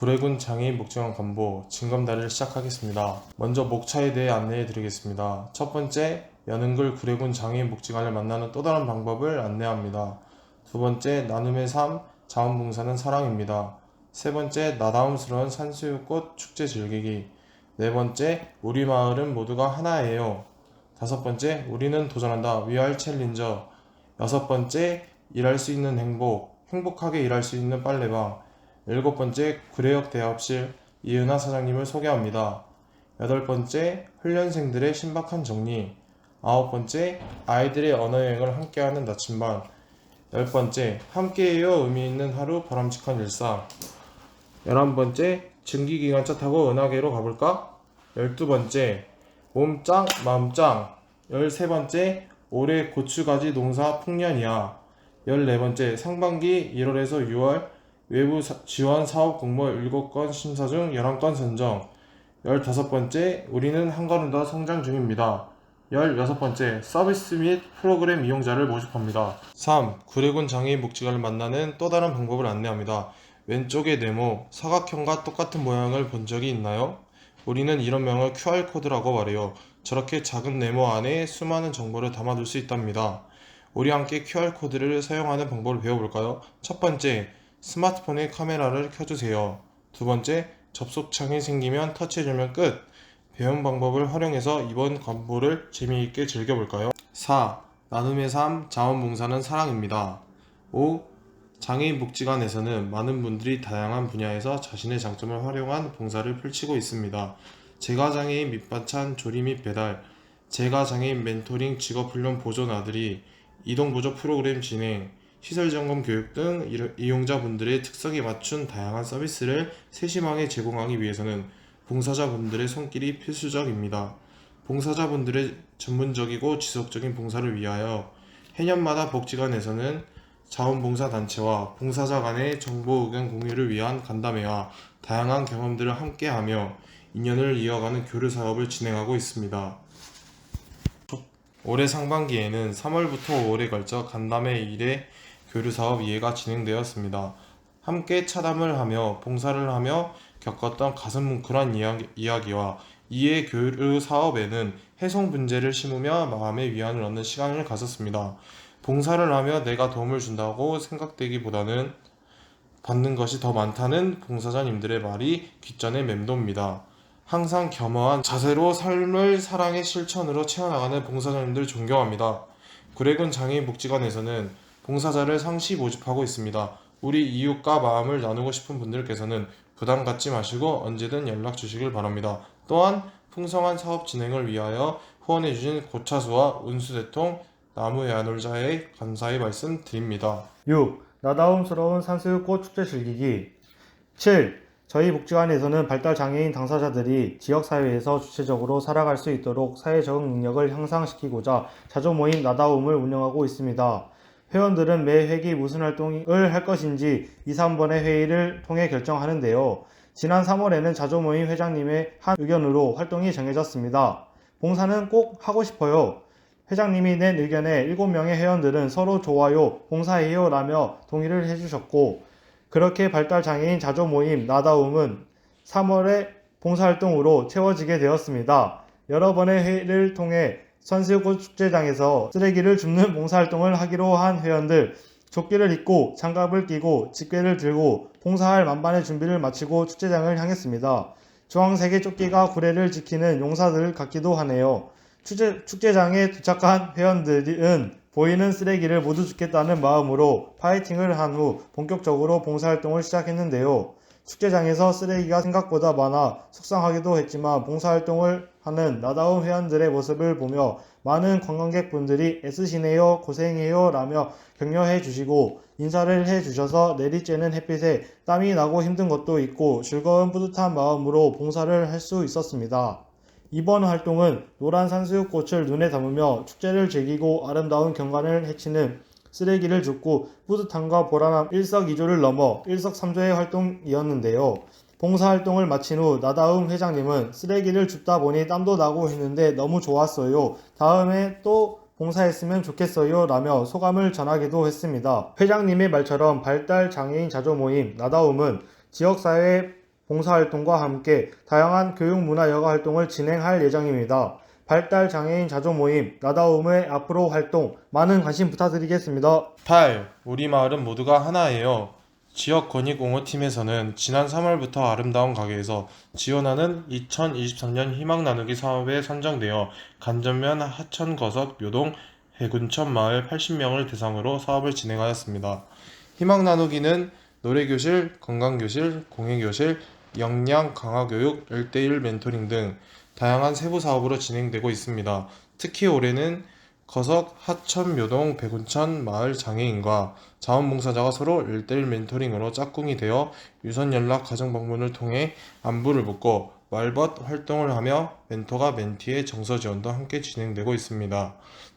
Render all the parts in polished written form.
구례군 장애인 복지관 간부 징검다리를 시작하겠습니다. 먼저 목차에 대해 안내해 드리겠습니다. 첫 번째, 연흥글 구례군 장애인 복지관을 만나는 또 다른 방법을 안내합니다. 두 번째, 나눔의 삶, 자원봉사는 사랑입니다. 세 번째, 나다움스러운 산수유꽃 축제 즐기기. 네 번째, 우리 마을은 모두가 하나예요. 다섯 번째, 우리는 도전한다. We are challenger. 여섯 번째, 일할 수 있는 행복하게 일할 수 있는 빨래방. 일곱 번째, 구례역 대합실 이은하 사장님을 소개합니다. 여덟 번째, 훈련생들의 신박한 정리. 아홉 번째, 아이들의 언어여행을 함께하는 나침반. 열 번째, 함께해요 의미 있는 하루 바람직한 일상. 11번째, 증기기관차 타고 은하계로 가볼까? 12번째, 몸짱 마음짱. 13번째, 올해 고추가지 농사 풍년이야. 14번째, 상반기 1월에서 6월 외부 지원 사업 공모 7건 심사 중 11건 선정. 15번째, 우리는 한 걸음 더 성장 중입니다. 16번째, 서비스 및 프로그램 이용자를 모집합니다. 3. 구례군 장애인 복지관을 만나는 또 다른 방법을 안내합니다. 왼쪽의 네모, 사각형과 똑같은 모양을 본 적이 있나요? 우리는 이런 명을 QR코드라고 말해요. 저렇게 작은 네모 안에 수많은 정보를 담아둘 수 있답니다. 우리 함께 QR코드를 사용하는 방법을 배워볼까요? 첫 번째, 스마트폰의 카메라를 켜주세요. 두 번째, 접속창이 생기면 터치해주면 끝. 배운 방법을 활용해서 이번 간보를 재미있게 즐겨볼까요? 4. 나눔의 삶, 자원봉사는 사랑입니다. 5. 장애인 복지관에서는 많은 분들이 다양한 분야에서 자신의 장점을 활용한 봉사를 펼치고 있습니다. 재가장애인 밑반찬 조리 및 배달, 재가장애인 멘토링 직업훈련 보조 나들이, 이동보조 프로그램 진행, 시설점검 교육 등 이용자분들의 특성에 맞춘 다양한 서비스를 세심하게 제공하기 위해서는 봉사자분들의 손길이 필수적입니다. 봉사자분들의 전문적이고 지속적인 봉사를 위하여 해년마다 복지관에서는 자원봉사단체와 봉사자 간의 정보 의견 공유를 위한 간담회와 다양한 경험들을 함께하며 인연을 이어가는 교류 사업을 진행하고 있습니다. 올해 상반기에는 3월부터 5월에 걸쳐 간담회 1회 교류사업 2회가 진행되었습니다. 함께 차담을 하며 봉사를 하며 겪었던 가슴 뭉클한 이야기와 2회 교류사업에는 해송 분재를 심으며 마음의 위안을 얻는 시간을 가졌습니다. 봉사를 하며 내가 도움을 준다고 생각되기보다는 받는 것이 더 많다는 봉사자님들의 말이 귓전에 맴돕니다. 항상 겸허한 자세로 삶을 사랑의 실천으로 채워나가는 봉사자님들 존경합니다. 구례군 장애인 복지관에서는 봉사자를 상시 모집하고 있습니다. 우리 이웃과 마음을 나누고 싶은 분들께서는 부담 갖지 마시고 언제든 연락 주시길 바랍니다. 또한 풍성한 사업 진행을 위하여 후원해주신 고차수와 운수대통 나무야놀자에 감사의 말씀 드립니다. 6. 나다움스러운 산수유꽃 축제 즐기기. 7. 저희 복지관에서는 발달 장애인 당사자들이 지역사회에서 주체적으로 살아갈 수 있도록 사회 적응 능력을 향상시키고자 자조모임 나다움을 운영하고 있습니다. 회원들은 매 회기 무슨 활동을 할 것인지 2, 3번의 회의를 통해 결정하는데요. 지난 3월에는 자조모임 회장님의 한 의견으로 활동이 정해졌습니다. 봉사는 꼭 하고 싶어요. 회장님이 낸 의견에 7명의 회원들은 서로 좋아요, 봉사해요 라며 동의를 해주셨고, 그렇게 발달장애인 자조모임 나다움은 3월에 봉사활동으로 채워지게 되었습니다. 여러 번의 회의를 통해 선수꽃 축제장에서 쓰레기를 줍는 봉사활동을 하기로 한 회원들, 조끼를 입고 장갑을 끼고 집게를 들고 봉사할 만반의 준비를 마치고 축제장을 향했습니다. 주황색의 조끼가 구례를 지키는 용사들 같기도 하네요. 축제장에 도착한 회원들은 보이는 쓰레기를 모두 줍겠다는 마음으로 파이팅을 한 후 본격적으로 봉사활동을 시작했는데요. 축제장에서 쓰레기가 생각보다 많아 속상하기도 했지만 봉사활동을 하는 나다운 회원들의 모습을 보며 많은 관광객분들이 애쓰시네요, 고생해요 라며 격려해 주시고 인사를 해 주셔서 내리쬐는 햇빛에 땀이 나고 힘든 것도 있고 즐거운 뿌듯한 마음으로 봉사를 할 수 있었습니다. 이번 활동은 노란 산수유꽃을 눈에 담으며 축제를 즐기고 아름다운 경관을 헤치는 쓰레기를 줍고 뿌듯함과 보람함 일석이조를 넘어 일석삼조의 활동이었는데요. 봉사활동을 마친 후 나다움 회장님은 쓰레기를 줍다 보니 땀도 나고 했는데 너무 좋았어요. 다음에 또 봉사했으면 좋겠어요 라며 소감을 전하기도 했습니다. 회장님의 말처럼 발달 장애인 자조모임 나다움은 지역사회 봉사활동과 함께 다양한 교육 문화 여가 활동을 진행할 예정입니다. 발달 장애인 자조 모임 나다움의 앞으로 활동 많은 관심 부탁드리겠습니다. 8. 우리 마을은 모두가 하나예요. 지역 권익 옹호팀에서는 지난 3월부터 아름다운 가게에서 지원하는 2023년 희망 나누기 사업에 선정되어 간전면 하천 거석 묘동 해군천 마을 80명을 대상으로 사업을 진행하였습니다. 희망 나누기는 노래교실, 건강교실, 공예교실, 역량 강화교육, 1대1 멘토링 등 다양한 세부 사업으로 진행되고 있습니다. 특히 올해는 거석, 하천, 묘동, 백운천 마을 장애인과 자원봉사자가 서로 1대1 멘토링으로 짝꿍이 되어 유선 연락 가정 방문을 통해 안부를 묻고 말벗 활동을 하며 멘토가 멘티의 정서 지원도 함께 진행되고 있습니다.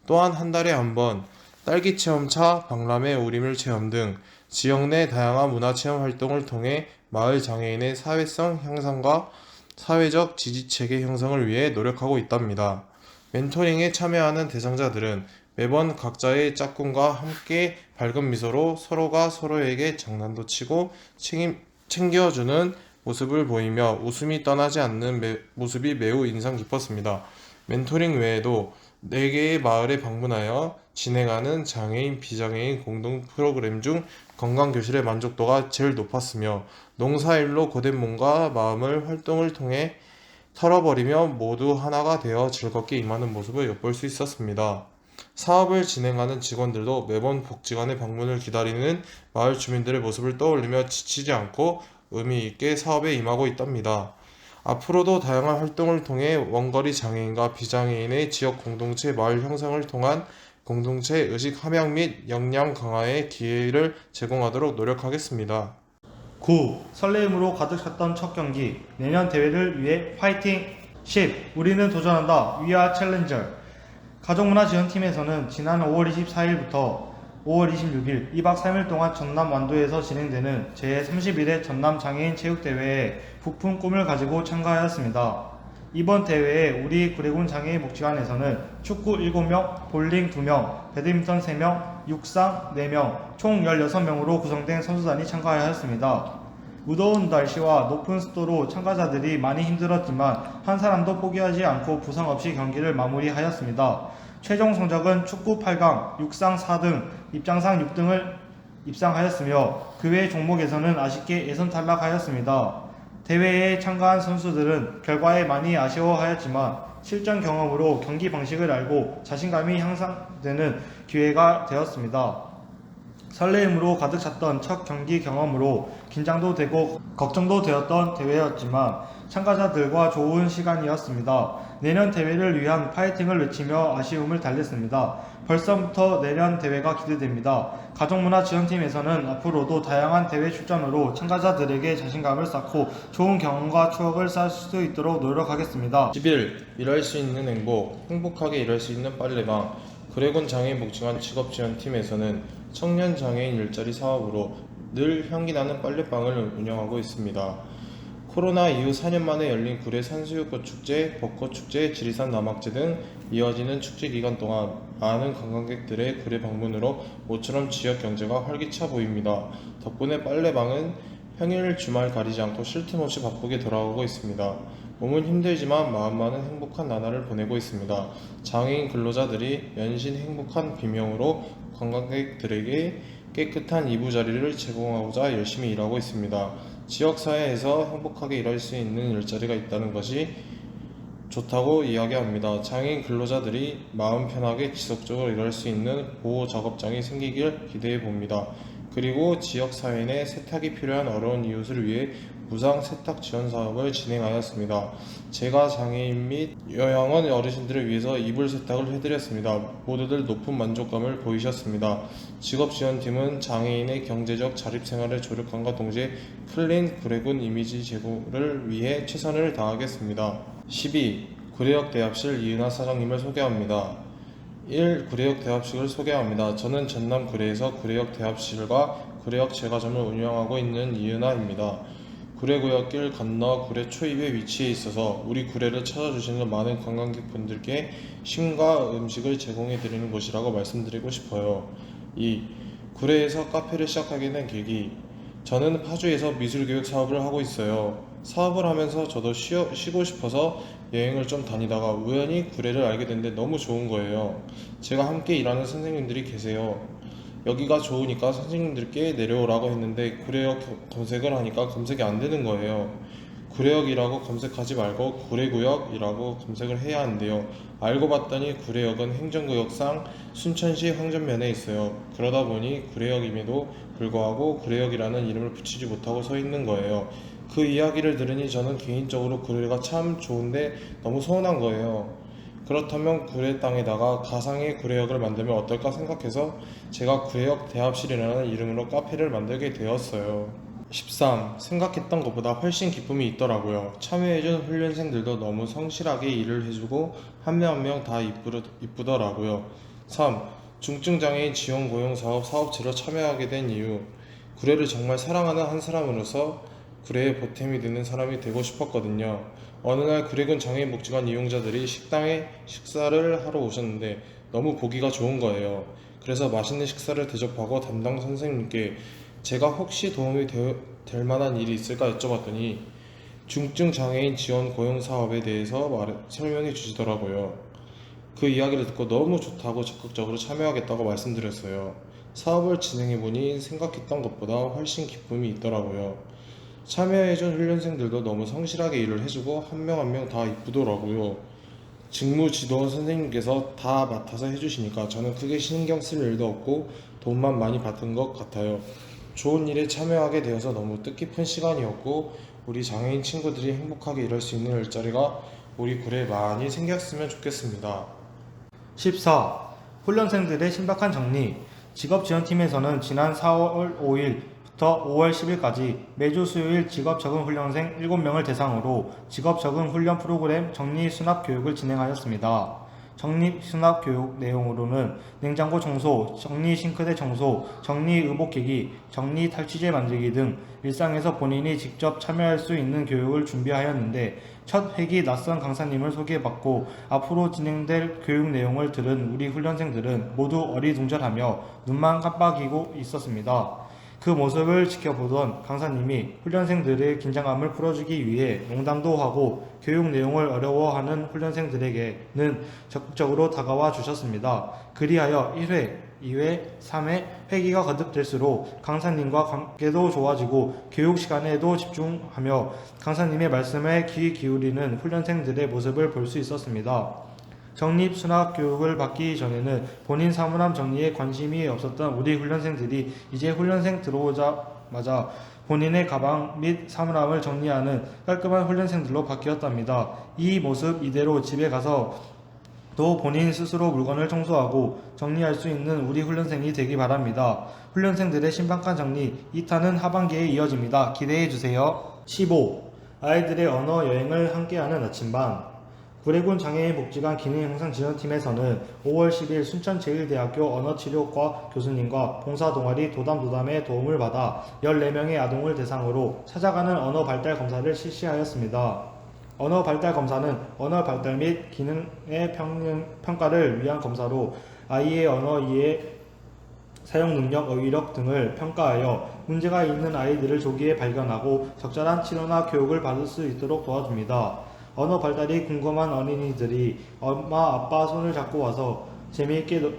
또한 한 달에 한 번 딸기 체험차, 박람회 우리물 체험 등 지역 내 다양한 문화 체험 활동을 통해 마을 장애인의 사회성 향상과 사회적 지지체계 형성을 위해 노력하고 있답니다. 멘토링에 참여하는 대상자들은 매번 각자의 짝꿍과 함께 밝은 미소로 서로가 서로에게 장난도 치고 챙겨주는 모습을 보이며 웃음이 떠나지 않는 모습이 매우 인상 깊었습니다. 멘토링 외에도 4개의 마을에 방문하여 진행하는 장애인, 비장애인 공동 프로그램 중 건강교실의 만족도가 제일 높았으며 농사일로 고된 몸과 마음을 활동을 통해 털어버리며 모두 하나가 되어 즐겁게 임하는 모습을 엿볼 수 있었습니다. 사업을 진행하는 직원들도 매번 복지관의 방문을 기다리는 마을 주민들의 모습을 떠올리며 지치지 않고 의미 있게 사업에 임하고 있답니다. 앞으로도 다양한 활동을 통해 원거리 장애인과 비장애인의 지역 공동체 마을 형성을 통한 공동체 의식 함양 및 역량 강화의 기회를 제공하도록 노력하겠습니다. 9. 설레임으로 가득 찼던 첫 경기. 내년 대회를 위해 파이팅! 10. 우리는 도전한다. We are challenger. 가족문화지원팀에서는 지난 5월 24일부터 5월 26일 2박 3일 동안 전남 완도에서 진행되는 제31회 전남 장애인 체육대회에 부푼 꿈을 가지고 참가하였습니다. 이번 대회에 우리 구례군 장애인복지관에서는 축구 7명, 볼링 2명, 배드민턴 3명, 육상 4명, 총 16명으로 구성된 선수단이 참가하였습니다. 무더운 날씨와 높은 습도로 참가자들이 많이 힘들었지만 한 사람도 포기하지 않고 부상 없이 경기를 마무리하였습니다. 최종 성적은 축구 8강, 육상 4등, 입장상 6등을 입상하였으며 그 외 종목에서는 아쉽게 예선 탈락하였습니다. 대회에 참가한 선수들은 결과에 많이 아쉬워하였지만 실전 경험으로 경기 방식을 알고 자신감이 향상되는 기회가 되었습니다. 설레임으로 가득 찼던 첫 경기 경험으로 긴장도 되고 걱정도 되었던 대회였지만 참가자들과 좋은 시간이었습니다. 내년 대회를 위한 파이팅을 외치며 아쉬움을 달랬습니다. 벌써부터 내년 대회가 기대됩니다. 가족문화지원팀에서는 앞으로도 다양한 대회 출전으로 참가자들에게 자신감을 쌓고 좋은 경험과 추억을 쌓을 수 있도록 노력하겠습니다. 11. 일할 수 있는 행복, 행복하게 일할 수 있는 빨래방. 구례군 장애인복지관 직업지원팀에서는 청년 장애인 일자리 사업으로 늘 향기 나는 빨래방을 운영하고 있습니다. 코로나 이후 4년 만에 열린 구례 산수유꽃축제, 벚꽃축제, 지리산 남학제 등 이어지는 축제 기간 동안 많은 관광객들의 구례 방문으로 모처럼 지역 경제가 활기차 보입니다. 덕분에 빨래방은 평일 주말 가리지 않고 쉴 틈 없이 바쁘게 돌아가고 있습니다. 몸은 힘들지만 마음만은 행복한 나날을 보내고 있습니다. 장애인 근로자들이 연신 행복한 비명으로 관광객들에게 깨끗한 이부자리를 제공하고자 열심히 일하고 있습니다. 지역사회에서 행복하게 일할 수 있는 일자리가 있다는 것이 좋다고 이야기합니다. 장애인 근로자들이 마음 편하게 지속적으로 일할 수 있는 보호 작업장이 생기길 기대해 봅니다. 그리고 지역사회 내 세탁이 필요한 어려운 이웃을 위해 무상 세탁 지원 사업을 진행하였습니다. 제가 장애인 및 요양원 어르신들을 위해서 이불 세탁을 해드렸습니다. 모두들 높은 만족감을 보이셨습니다. 직업지원팀은 장애인의 경제적 자립생활의 조력함과 동시에 클린 구례군 이미지 제고를 위해 최선을 다하겠습니다. 12. 구례역 대합실 이은하 사장님을 소개합니다. 1. 구례역 대합실을 소개합니다. 저는 전남 구례에서 구례역 대합실과 구례역 제과점을 운영하고 있는 이은하입니다. 구례구역길 건너 구례 초입에 위치해 있어서 우리 구례를 찾아주시는 많은 관광객분들께 쉼과 음식을 제공해드리는 곳이라고 말씀드리고 싶어요. 2. 구례에서 카페를 시작하게 된 계기. 저는 파주에서 미술교육 사업을 하고 있어요. 사업을 하면서 저도 쉬고 싶어서 여행을 좀 다니다가 우연히 구례를 알게 됐는데 너무 좋은 거예요. 제가 함께 일하는 선생님들이 계세요. 여기가 좋으니까 선생님들께 내려오라고 했는데 구례역 검색을 하니까 검색이 안 되는 거예요. 구례역이라고 검색하지 말고 구례구역이라고 검색을 해야 한대요. 알고 봤더니 구례역은 행정구역상 순천시 황전면에 있어요. 그러다 보니 구례역임에도 불구하고 구례역이라는 이름을 붙이지 못하고 서 있는 거예요. 그 이야기를 들으니 저는 개인적으로 구례가 참 좋은데 너무 서운한 거예요. 그렇다면 구례 땅에다가 가상의 구례역을 만들면 어떨까 생각해서 제가 구례역 대합실이라는 이름으로 카페를 만들게 되었어요. 13. 생각했던 것보다 훨씬 기쁨이 있더라고요. 참여해준 훈련생들도 너무 성실하게 일을 해주고 한 명 한 명 다 이쁘더라고요. 3. 중증장애인 지원 고용 사업 사업체로 참여하게 된 이유. 구례를 정말 사랑하는 한 사람으로서 구례의 보탬이 되는 사람이 되고 싶었거든요. 어느 날 구례군 장애인복지관 이용자들이 식당에 식사를 하러 오셨는데 너무 보기가 좋은 거예요. 그래서 맛있는 식사를 대접하고 담당 선생님께 제가 혹시 도움이 될 만한 일이 있을까 여쭤봤더니 중증 장애인 지원 고용 사업에 대해서 설명해 주시더라고요. 그 이야기를 듣고 너무 좋다고 적극적으로 참여하겠다고 말씀드렸어요. 사업을 진행해 보니 생각했던 것보다 훨씬 기쁨이 있더라고요. 참여해준 훈련생들도 너무 성실하게 일을 해주고 한 명 한 명 다 이쁘더라고요. 직무지도원 선생님께서 다 맡아서 해주시니까 저는 크게 신경 쓸 일도 없고 돈만 많이 받은 것 같아요. 좋은 일에 참여하게 되어서 너무 뜻깊은 시간이었고 우리 장애인 친구들이 행복하게 일할 수 있는 일자리가 우리 구례에 많이 생겼으면 좋겠습니다. 14. 훈련생들의 신박한 정리. 직업지원팀에서는 지난 4월 5일부터 5월 10일까지 매주 수요일 직업적응훈련생 7명을 대상으로 직업적응훈련 프로그램 정리수납교육을 진행하였습니다. 정리수납교육 내용으로는 냉장고 청소, 정리싱크대 청소, 정리의복기기, 정리탈취제 만들기 등 일상에서 본인이 직접 참여할 수 있는 교육을 준비하였는데 첫 회기 낯선 강사님을 소개받고 앞으로 진행될 교육 내용을 들은 우리 훈련생들은 모두 어리둥절하며 눈만 깜빡이고 있었습니다. 그 모습을 지켜보던 강사님이 훈련생들의 긴장감을 풀어주기 위해 농담도 하고 교육 내용을 어려워하는 훈련생들에게는 적극적으로 다가와 주셨습니다. 그리하여 1회, 2회, 3회 회기가 거듭될수록 강사님과 관계도 좋아지고 교육 시간에도 집중하며 강사님의 말씀에 귀 기울이는 훈련생들의 모습을 볼 수 있었습니다. 정립 수납 교육을 받기 전에는 본인 사물함 정리에 관심이 없었던 우리 훈련생들이 이제 훈련생 들어오자마자 본인의 가방 및 사물함을 정리하는 깔끔한 훈련생들로 바뀌었답니다. 이 모습 이대로 집에 가서 또 본인 스스로 물건을 청소하고 정리할 수 있는 우리 훈련생이 되기 바랍니다. 훈련생들의 신박한 정리 2탄은 하반기에 이어집니다. 기대해주세요. 15. 아이들의 언어 여행을 함께하는 아침반. 구례군 장애인복지관 기능형상지원팀에서는 5월 10일 순천제일대학교 언어치료과 교수님과 봉사동아리 도담도담의 도움을 받아 14명의 아동을 대상으로 찾아가는 언어발달 검사를 실시하였습니다. 언어발달 검사는 언어발달 및 기능의 평가를 위한 검사로 아이의 언어 이해, 사용 능력, 어휘력 등을 평가하여 문제가 있는 아이들을 조기에 발견하고 적절한 치료나 교육을 받을 수 있도록 도와줍니다. 언어 발달이 궁금한 어린이들이 엄마, 아빠 손을 잡고 와서 재미있게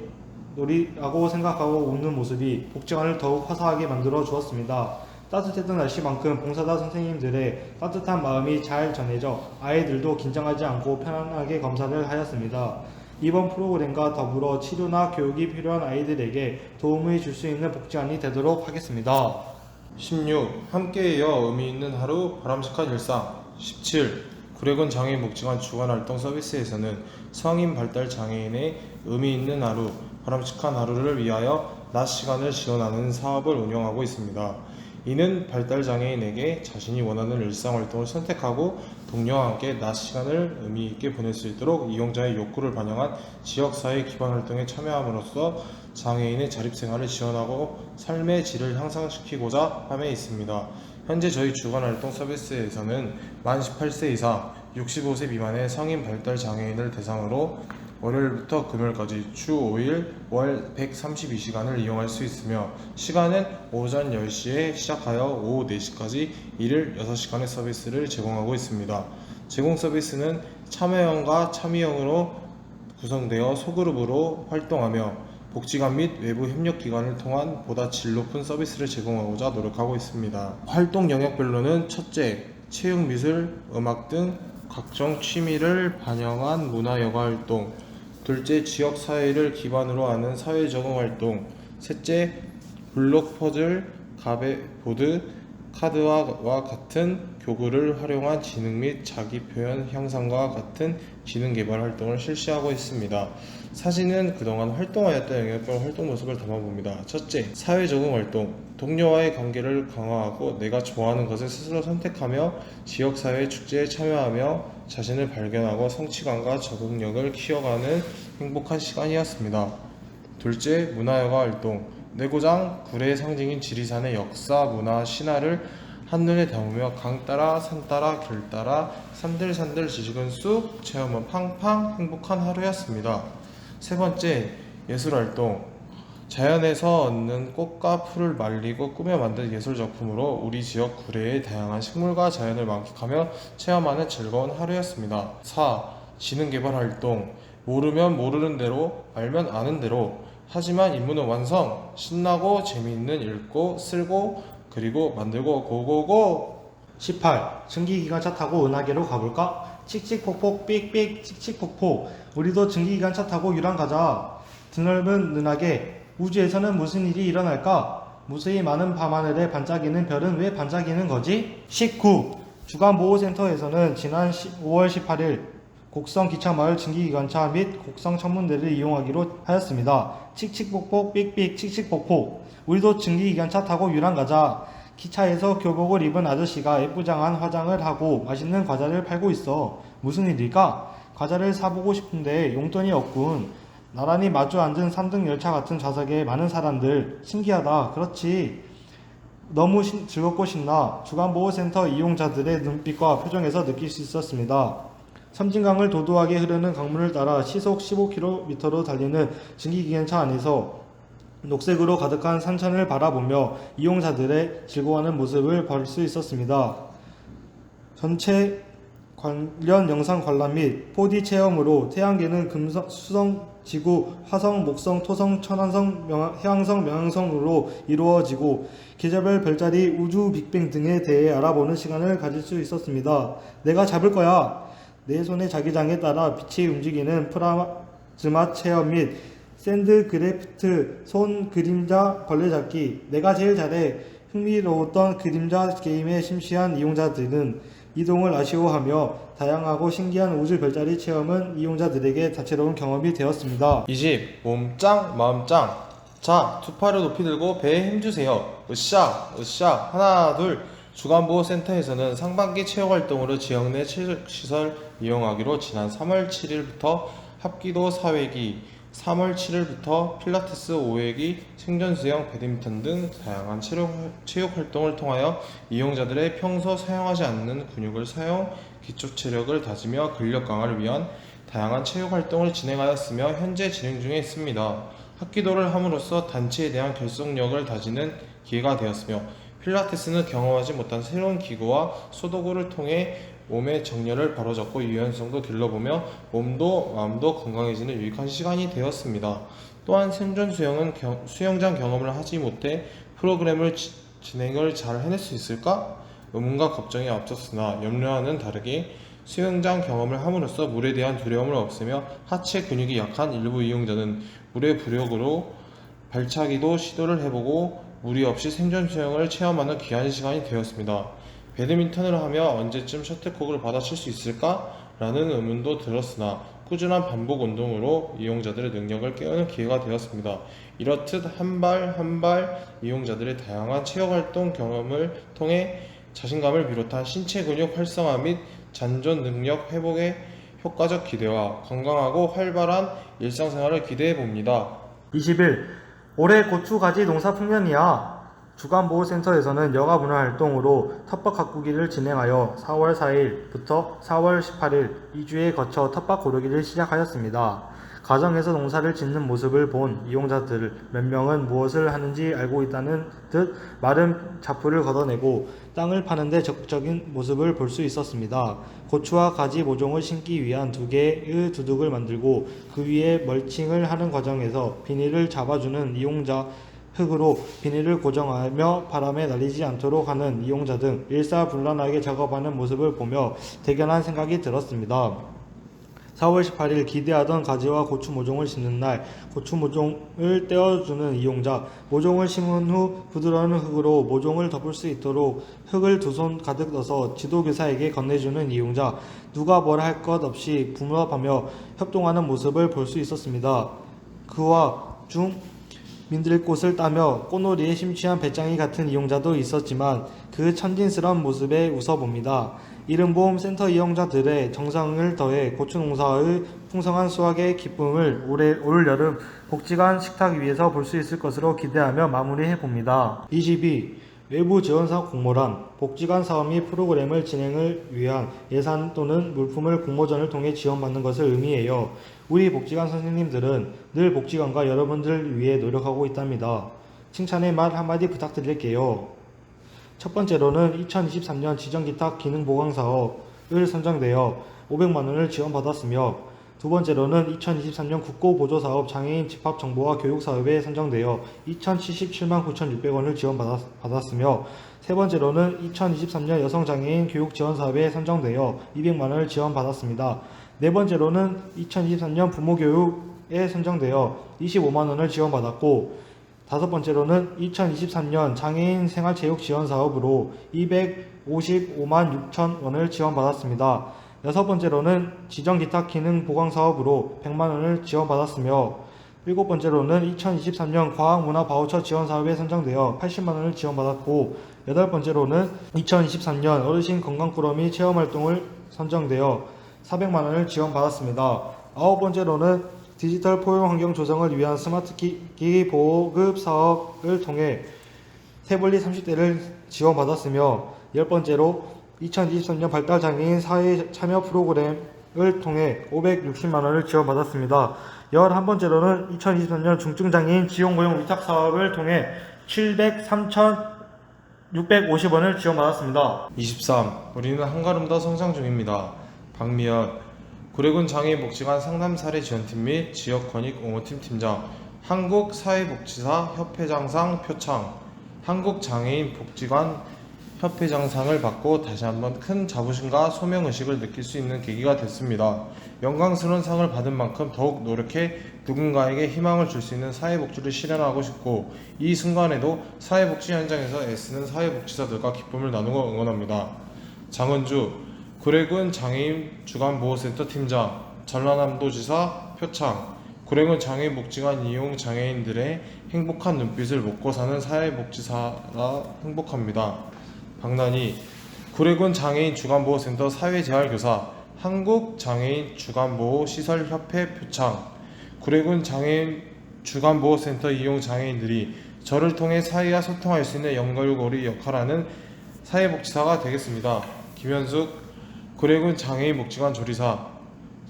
놀이라고 생각하고 웃는 모습이 복지관을 더욱 화사하게 만들어 주었습니다. 따뜻했던 날씨만큼 봉사자 선생님들의 따뜻한 마음이 잘 전해져 아이들도 긴장하지 않고 편안하게 검사를 하였습니다. 이번 프로그램과 더불어 치료나 교육이 필요한 아이들에게 도움을 줄 수 있는 복지관이 되도록 하겠습니다. 16. 함께해요 의미 있는 하루 바람직한 일상. 17. 구례군 장애인복지관 주간활동 서비스에서는 성인 발달 장애인의 의미 있는 하루, 바람직한 하루를 위하여 낮 시간을 지원하는 사업을 운영하고 있습니다. 이는 발달 장애인에게 자신이 원하는 일상활동을 선택하고 동료와 함께 낮 시간을 의미 있게 보낼 수 있도록 이용자의 욕구를 반영한 지역사회 기반 활동에 참여함으로써 장애인의 자립생활을 지원하고 삶의 질을 향상시키고자 함에 있습니다. 현재 저희 주간활동 서비스에서는 만 18세 이상 65세 미만의 성인 발달 장애인을 대상으로 월요일부터 금요일까지 주 5일 월 132시간을 이용할 수 있으며 시간은 오전 10시에 시작하여 오후 4시까지 일일 6시간의 서비스를 제공하고 있습니다. 제공 서비스는 참여형과 참여형으로 구성되어 소그룹으로 활동하며 복지관 및 외부 협력기관을 통한 보다 질 높은 서비스를 제공하고자 노력하고 있습니다. 활동 영역별로는 첫째, 체육, 미술, 음악 등 각종 취미를 반영한 문화여가 활동, 둘째, 지역사회를 기반으로 하는 사회적응활동, 셋째, 블록 퍼즐, 가베보드, 카드와 같은 교구를 활용한 지능 및 자기표현 향상과 같은 지능개발 활동을 실시하고 있습니다. 사진은 그동안 활동하였던 영역별 활동 모습을 담아봅니다. 첫째, 사회적응활동. 동료와의 관계를 강화하고 내가 좋아하는 것을 스스로 선택하며 지역사회 축제에 참여하며 자신을 발견하고 성취감과 적응력을 키워가는 행복한 시간이었습니다. 둘째, 문화여가 활동. 내고장, 구례의 상징인 지리산의 역사, 문화, 신화를 한눈에 담으며 강 따라, 산 따라, 길 따라, 산들산들 지식은 쑥, 체험은 팡팡 행복한 하루였습니다. 세 번째, 예술활동. 자연에서 얻는 꽃과 풀을 말리고 꾸며 만든 예술작품으로 우리 지역 구례의 다양한 식물과 자연을 만끽하며 체험하는 즐거운 하루였습니다. 4. 지능개발활동. 모르면 모르는 대로, 알면 아는 대로, 하지만 임무는 완성! 신나고 재미있는 읽고, 쓸고, 그리고 만들고 고고고! 18. 증기기관차 타고 은하계로 가볼까? 칙칙폭폭 삑삑 칙칙폭폭. 우리도 증기기관차 타고 유랑 가자. 드넓은 은하계. 우주에서는 무슨 일이 일어날까? 무수히 많은 밤하늘에 반짝이는 별은 왜 반짝이는 거지? 19. 주간보호센터에서는 지난 5월 18일 곡성 기차마을 증기기관차 및 곡성 천문대를 이용하기로 하였습니다. 칙칙폭폭 삑삑 칙칙폭폭. 우리도 증기기관차 타고 유랑 가자. 기차에서 교복을 입은 아저씨가 예쁘장한 화장을 하고 맛있는 과자를 팔고 있어. 무슨 일일까? 과자를 사보고 싶은데 용돈이 없군. 나란히 마주 앉은 3등 열차 같은 좌석에 많은 사람들. 신기하다. 그렇지. 너무 즐겁고 신나. 주간보호센터 이용자들의 눈빛과 표정에서 느낄 수 있었습니다. 섬진강을 도도하게 흐르는 강물을 따라 시속 15km로 달리는 증기기관차 안에서 녹색으로 가득한 산천을 바라보며 이용자들의 즐거워하는 모습을 볼 수 있었습니다. 전체 관련 영상 관람 및 4D 체험으로 태양계는 금성, 수성, 지구, 화성, 목성, 토성, 천왕성, 해왕성, 명왕성으로 이루어지고 계절별 별자리, 우주 빅뱅 등에 대해 알아보는 시간을 가질 수 있었습니다. 내가 잡을 거야. 내 손의 자기장에 따라 빛이 움직이는 프라즈마 체험 및 샌드 그래프트, 손 그림자 벌레잡기. 내가 제일 잘해. 흥미로웠던 그림자 게임의 심취한 이용자들은 이동을 아쉬워하며 다양하고 신기한 우주 별자리 체험은 이용자들에게 다채로운 경험이 되었습니다. 이 집 몸짱 마음짱. 자, 두 팔을 높이 들고 배에 힘주세요. 으쌰 으쌰. 하나 둘. 주간보호센터에서는 상반기 체육활동으로 지역 내 체육시설 이용하기로 지난 3월 7일부터 합기도 4회기, 3월 7일부터 필라테스 5회기, 생존수영, 배드민턴 등 다양한 체육활동을 통하여 이용자들의 평소 사용하지 않는 근육을 사용, 기초체력을 다지며 근력 강화를 위한 다양한 체육활동을 진행하였으며 현재 진행 중에 있습니다. 합기도를 함으로써 단체에 대한 결속력을 다지는 기회가 되었으며 필라테스는 경험하지 못한 새로운 기구와 소도구를 통해 몸의 정렬을 바로잡고 유연성도 길러보며 몸도 마음도 건강해지는 유익한 시간이 되었습니다. 또한 생존수영은 수영장 경험을 하지 못해 프로그램을 진행을 잘 해낼 수 있을까? 의문과 걱정이 앞섰으나 염려와는 다르게 수영장 경험을 함으로써 물에 대한 두려움을 없애며 하체 근육이 약한 일부 이용자는 물의 부력으로 발차기도 시도를 해보고 무리 없이 생존 수영을 체험하는 귀한 시간이 되었습니다. 배드민턴을 하며 언제쯤 셔틀콕을 받아칠 수 있을까? 라는 의문도 들었으나 꾸준한 반복 운동으로 이용자들의 능력을 깨우는 기회가 되었습니다. 이렇듯 한 발 한 발 이용자들의 다양한 체육활동 경험을 통해 자신감을 비롯한 신체 근육 활성화 및 잔존 능력 회복의 효과적 기대와 건강하고 활발한 일상생활을 기대해봅니다. 20일. 올해 고추 가지 농사 풍년이야. 주간보호센터에서는 여가문화활동으로 텃밭 가꾸기를 진행하여 4월 4일부터 4월 18일 2주에 거쳐 텃밭 고르기를 시작하였습니다. 가정에서 농사를 짓는 모습을 본 이용자들 몇 명은 무엇을 하는지 알고 있다는 듯 마른 자풀을 걷어내고 땅을 파는데 적극적인 모습을 볼 수 있었습니다. 고추와 가지 모종을 심기 위한 2개의 두둑을 만들고 그 위에 멀칭을 하는 과정에서 비닐을 잡아주는 이용자, 흙으로 비닐을 고정하며 바람에 날리지 않도록 하는 이용자 등 일사불란하게 작업하는 모습을 보며 대견한 생각이 들었습니다. 4월 18일 기대하던 가지와 고추 모종을 심는 날 고추 모종을 떼어주는 이용자, 모종을 심은 후 부드러운 흙으로 모종을 덮을 수 있도록 흙을 2손 가득 넣어서 지도교사에게 건네주는 이용자, 누가 뭘 할 것 없이 분업하며 협동하는 모습을 볼 수 있었습니다. 그와 중 민들꽃을 따며 꽃놀이에 심취한 배짱이 같은 이용자도 있었지만 그 천진스러운 모습에 웃어봅니다. 이른봄 센터 이용자들의 정성을 더해 고추농사의 풍성한 수확의 기쁨을 올 여름 복지관 식탁 위에서 볼 수 있을 것으로 기대하며 마무리해봅니다. 22. 외부 지원사업 공모란 복지관 사업 및 프로그램을 진행을 위한 예산 또는 물품을 공모전을 통해 지원받는 것을 의미해요. 우리 복지관 선생님들은 늘 복지관과 여러분들을 위해 노력하고 있답니다. 칭찬의 말 한마디 부탁드릴게요. 첫 번째로는 2023년 지정기탁 기능보강사업을 선정되어 500만원을 지원받았으며, 두 번째로는 2023년 국고보조사업 장애인 집합정보화 교육사업에 선정되어 2077만 9,600원을 지원받았으며, 세 번째로는 2023년 여성장애인 교육지원사업에 선정되어 200만원을 지원받았습니다. 네 번째로는 2023년 부모교육에 선정되어 25만원을 지원받았고, 다섯 번째로는 2023년 장애인 생활체육지원사업으로 255만 6천 원을 지원받았습니다. 여섯 번째로는 지정기탁 기능보강사업으로 100만원을 지원받았으며, 일곱 번째로는 2023년 과학문화바우처 지원사업에 선정되어 80만원을 지원받았고, 여덟 번째로는 2023년 어르신 건강꾸러미 체험활동을 선정되어 400만원을 지원받았습니다. 아홉 번째로는 디지털 포용 환경 조성을 위한 스마트 기기 보급 사업을 통해 태블릿 30대를 지원받았으며, 열 번째로 2023년 발달장애인 사회 참여 프로그램을 통해 560만원을 지원받았습니다. 11번째로는 2023년 중증장애인 지원고용 위탁 사업을 통해 703,650원을 지원받았습니다. 23. 우리는 한 걸음 더 성장 중입니다. 박미연 구례군 장애인복지관 상담사례지원팀 및 지역권익 옹호팀 팀장, 한국사회복지사 협회장상 표창, 한국장애인복지관 협회장상을 받고 다시 한번 큰 자부심과 소명의식을 느낄 수 있는 계기가 됐습니다. 영광스러운 상을 받은 만큼 더욱 노력해 누군가에게 희망을 줄 수 있는 사회복지를 실현하고 싶고, 이 순간에도 사회복지 현장에서 애쓰는 사회복지사들과 기쁨을 나누고 응원합니다. 장은주 구례군 장애인 주간보호센터 팀장, 전라남도지사 표창, 구례군 장애인복지관 이용 장애인들의 행복한 눈빛을 먹고 사는 사회복지사라 행복합니다. 박난희 구례군 장애인 주간보호센터 사회재활교사, 한국장애인 주간보호시설협회 표창, 구례군 장애인 주간보호센터 이용 장애인들이 저를 통해 사회와 소통할 수 있는 연결고리 역할하는 사회복지사가 되겠습니다. 김현숙 구례군 장애인복지관 조리사,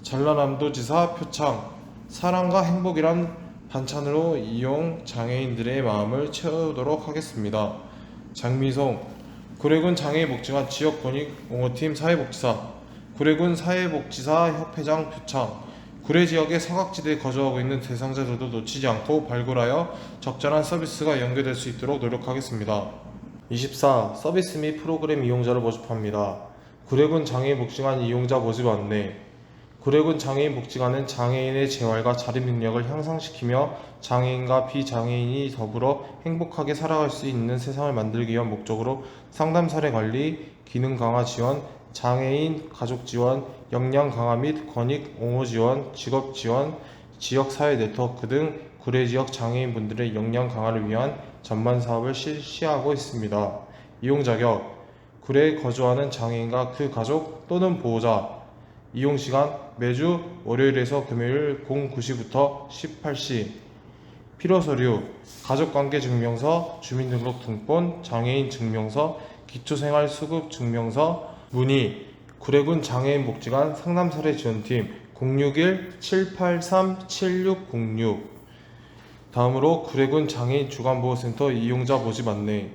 전라남도지사 표창, 사랑과 행복이란 반찬으로 이용 장애인들의 마음을 채우도록 하겠습니다. 장미송 구례군 장애인복지관 지역권익 옹호팀 사회복지사, 구례군 사회복지사 협회장 표창, 구례 지역의 사각지대에 거주하고 있는 대상자들도 놓치지 않고 발굴하여 적절한 서비스가 연계될 수 있도록 노력하겠습니다. 24. 서비스 및 프로그램 이용자를 모집합니다. 구례군 장애인복지관 이용자 모집 안내. 구례군 장애인복지관은 장애인의 재활과 자립 능력을 향상시키며 장애인과 비장애인이 더불어 행복하게 살아갈 수 있는 세상을 만들기 위한 목적으로 상담 사례 관리, 기능 강화 지원, 장애인 가족 지원, 역량 강화 및 권익 옹호 지원, 직업 지원, 지역 사회 네트워크 등 구례 지역 장애인분들의 역량 강화를 위한 전반 사업을 실시하고 있습니다. 이용 자격 구례에 거주하는 장애인과 그 가족 또는 보호자. 이용시간 매주 월요일에서 금요일 09시부터 18시. 필요서류 가족관계증명서, 주민등록등본, 장애인증명서, 기초생활수급증명서. 문의 구례군 장애인복지관 상담사례지원팀 061-783-7606. 다음으로 구례군 장애인 주간보호센터 이용자 모집 안내.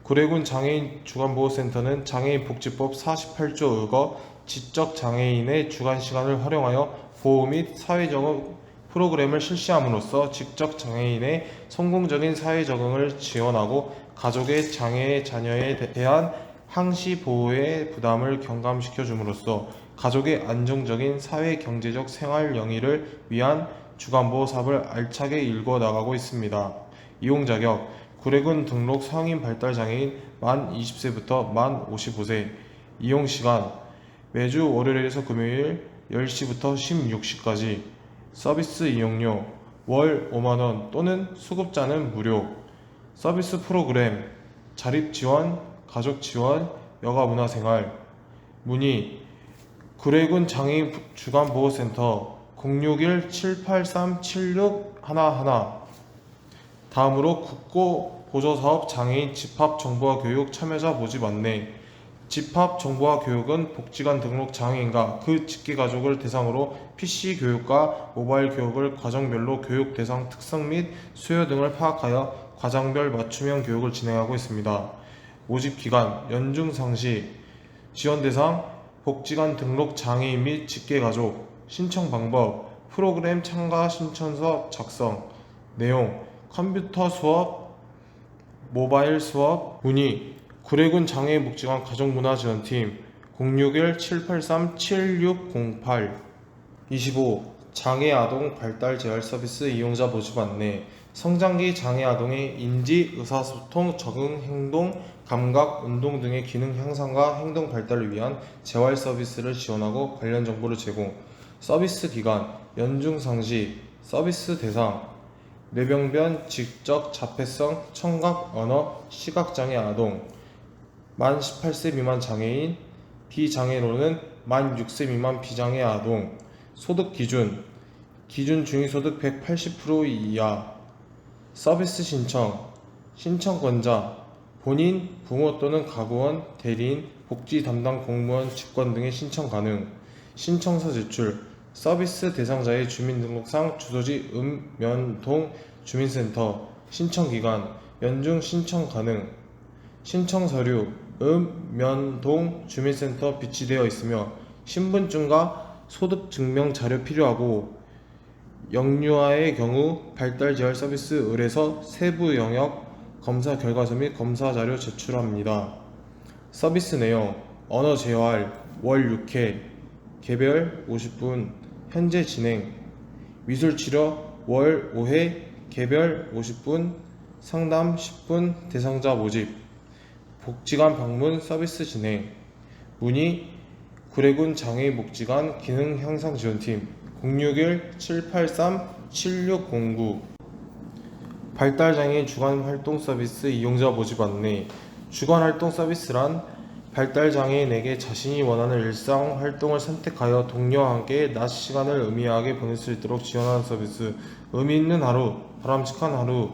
구례군 장애인 주간보호센터는 장애인 복지법 48조 의거 지적 장애인의 주간 시간을 활용하여 보호 및 사회적응 프로그램을 실시함으로써 지적 장애인의 성공적인 사회 적응을 지원하고 가족의 장애 자녀에 대한 항시 보호의 부담을 경감시켜 줌으로써 가족의 안정적인 사회 경제적 생활 영위를 위한 주간보호 사업을 알차게 일궈 나가고 있습니다. 이용 자격 구례군 등록 성인 발달 장애인 만 20세부터 만 55세. 이용 시간 매주 월요일에서 금요일 10시부터 16시까지. 서비스 이용료 월 5만원 또는 수급자는 무료. 서비스 프로그램 자립 지원, 가족 지원, 여가 문화생활. 문의 구례군 장애인 주간보호센터 061-783-7611. 다음으로 국고보조사업 장애인 집합정보화 교육 참여자 모집 안내. 집합정보화 교육은 복지관 등록 장애인과 그 직계가족을 대상으로 PC 교육과 모바일 교육을 과정별로 교육 대상 특성 및 수요 등을 파악하여 과정별 맞춤형 교육을 진행하고 있습니다. 모집기간 연중상시. 지원대상 복지관 등록 장애인 및 직계가족. 신청 방법 프로그램 참가 신청서 작성. 내용 컴퓨터 수업, 모바일 수업. 문의 구례군 장애인복지관 가족문화지원팀 061-783-7608. 25. 장애아동 발달 재활 서비스 이용자 모집 안내. 성장기 장애아동의 인지, 의사소통, 적응, 행동, 감각, 운동 등의 기능 향상과 행동 발달을 위한 재활 서비스를 지원하고 관련 정보를 제공. 서비스 기간 연중상시. 서비스 대상 뇌병변, 지적, 자폐성, 청각, 언어, 시각장애 아동. 만 18세 미만 장애인, 비장애로는 만 6세 미만 비장애 아동. 소득 기준 중위소득 180% 이하. 서비스 신청권자 본인, 부모 또는 가구원, 대리인, 복지 담당 공무원, 직권 등의 신청 가능. 신청서 제출 서비스 대상자의 주민등록상 주소지 읍면동 주민센터. 신청기간 연중 신청 가능. 신청 서류 읍면동 주민센터 비치되어 있으며 신분증과 소득증명 자료 필요하고 영유아의 경우 발달 재활 서비스 을에서 세부 영역 검사 결과서 및 검사 자료 제출합니다. 서비스 내용 언어 재활 월 6회 개별 50분 현재 진행. 미술 치료 월 5회 개별 50분 상담 10분 대상자 모집. 복지관 방문 서비스 진행. 문의 구례군 장애인복지관 기능향상지원팀 061-783-7609. 발달장애인 주간활동 서비스 이용자 모집 안내. 주간활동 서비스란 발달장애인에게 자신이 원하는 일상활동을 선택하여 동료와 함께 낮 시간을 의미하게 보낼 수 있도록 지원하는 서비스. 의미 있는 하루, 바람직한 하루.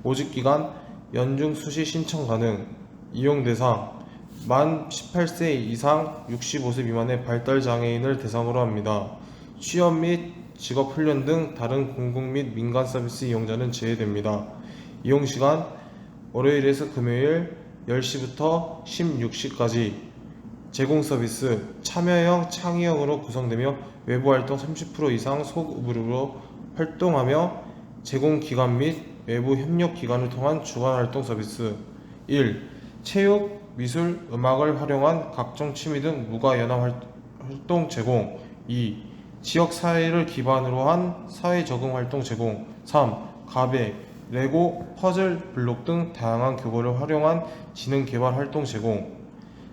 모집기간 연중 수시 신청 가능. 이용대상 만 18세 이상 65세 미만의 발달장애인을 대상으로 합니다. 취업 및 직업훈련 등 다른 공공 및 민간 서비스 이용자는 제외됩니다. 이용시간 월요일에서 금요일 10시부터 16시까지. 제공 서비스 참여형, 창의형으로 구성되며 외부활동 30% 이상 소급으로 활동하며 제공 기관 및 외부 협력 기관을 통한 주간활동 서비스. 1. 체육, 미술, 음악을 활용한 각종 취미 등 무가연합 활동 제공. 2. 지역사회를 기반으로 한 사회적응 활동 제공. 3. 가배, 레고, 퍼즐, 블록 등 다양한 교보를 활용한 지능개발 활동 제공.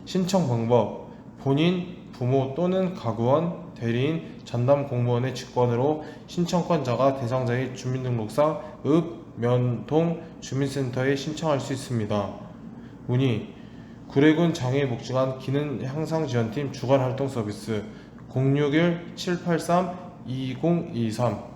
신청 방법 본인, 부모 또는 가구원, 대리인, 전담 공무원의 직권으로 신청권자가 대상자의 주민등록상 읍, 면, 동 주민센터에 신청할 수 있습니다. 문의 구례군 장애인복지관 기능향상지원팀 주간활동 서비스 061-783-2023.